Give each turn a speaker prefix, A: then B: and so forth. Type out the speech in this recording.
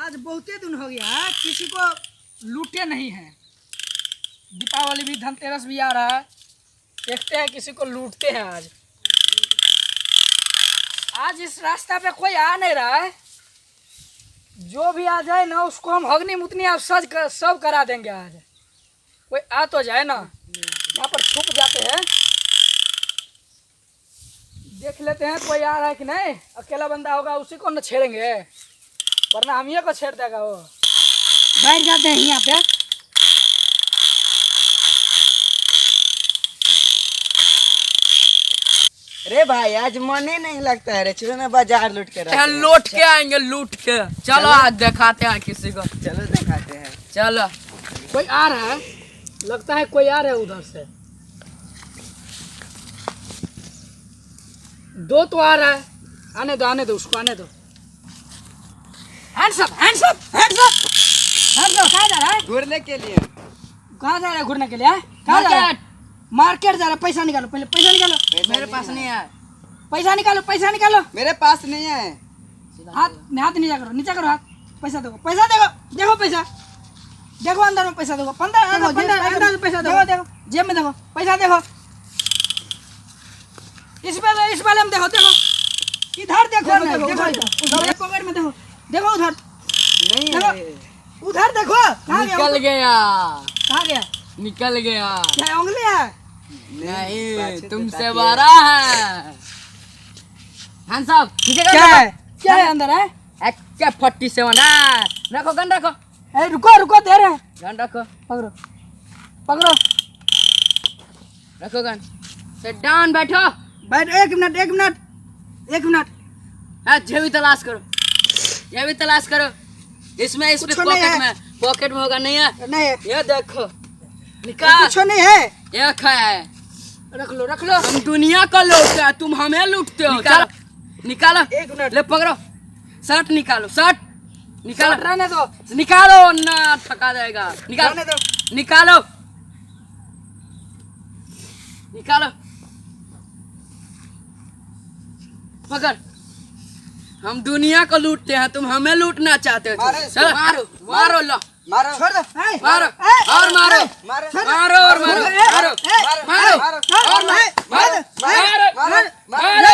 A: आज बहुते दिन हो गया है किसी को लूटे नहीं है। दीपावली भी धनतेरस भी आ रहा है, देखते हैं किसी को लूटते हैं। आज इस रास्ता पे कोई आ नहीं रहा है। जो भी आ जाए ना उसको हम अग्नि मुतनी आप सब करा देंगे। आज कोई आ तो जाए ना, यहाँ पर छुप जाते हैं, देख लेते हैं कोई आ रहा है कि नहीं। अकेला बंदा होगा उसी को न छेड़ेंगे, वरना हम ही को छेड़ देगा वो। बैठ जाते हैं यहाँ पे।
B: अरे भाई आज मन ही नहीं लगता है रे, चलो ना बाजार लूट के
C: लूट के आएंगे, लूट के। चलो आज दिखाते हैं किसी को।
B: चलो दिखाते हैं।
C: चलो
A: कोई आ रहा है, लगता है कोई आ रहा है उधर से। दो तो आ रहा है, आने दो उसको आने दो। Hands up, hands up, hands up, hands up. कहाँ जा रहा है?
B: घूरने के लिए।
A: कहाँ जा रहा है घूरने के लिए? कहाँ जा रहा है? मार्केट जा रहा है। पैसा निकालो, पहले पैसा निकालो।
C: मेरे पास नहीं है।
A: पैसा निकालो, पैसा निकालो।
B: मेरे पास नहीं है।
A: हाथ नीचा करो, नीचा करो हाथ। पैसा देखो, पैसा देखो, देखो पैसा देखो, अंदर में पैसा देखो, अंदर में पैसा देखो, देखो जेब में देखो, पैसा देखो। इस वाले में देखो, देखो इधर देखो, देखो पॉकेट में देखो, देखो उधर
B: नहीं
A: देखो, उधर देखो। कहाँ
C: निकल गया,
A: कहाँ गया?
C: निकल गया।
A: क्या उंगली है?
C: नहीं, तुमसे बड़ा है। हाँ साहब,
A: क्या है? क्या है अंदर है?
C: क्या 47 है? रखो गन, रखो।
A: रुको रुको, दे रहे हैं।
C: गन रखो,
A: पकड़ो पकड़ो,
C: रखो गन। सिट डाउन, बैठो।
A: बैठ। एक मिनट एक मिनट एक मिनट।
C: ये भी तलाश करो, ये भी तलाश करो। इसमें इस
A: कुछ नहीं है।
C: पॉकेट में होगा। नहीं है?
A: नहीं है,
C: ये देखो, निकाल।
A: कुछ नहीं है।
C: ये है।
A: रख लो रख लो।
C: हम दुनिया को लूटते हैं, तुम हमें लूटते हो।
A: निकालो।
C: निकालो।
A: एक मिनट।
C: ले पकड़ो, शर्ट निकालो, शर्ट निकालो।
A: रहने दो,
C: निकालो ना, थका जाएगा। निकालो,
A: रहने दो।
C: निकालो, निकालो। पकड़। हम दुनिया को लूटते हैं, तुम हमें लूटना चाहते हो।
B: मारो इसको,
C: चलो,
B: मारो,
C: मारो लो,
B: मारो।
A: छोड़ दो।
C: मारो और मारो,
B: मारो
C: मारो और मारो, मारो, मारो और मारो, मारो, मारो, मारो।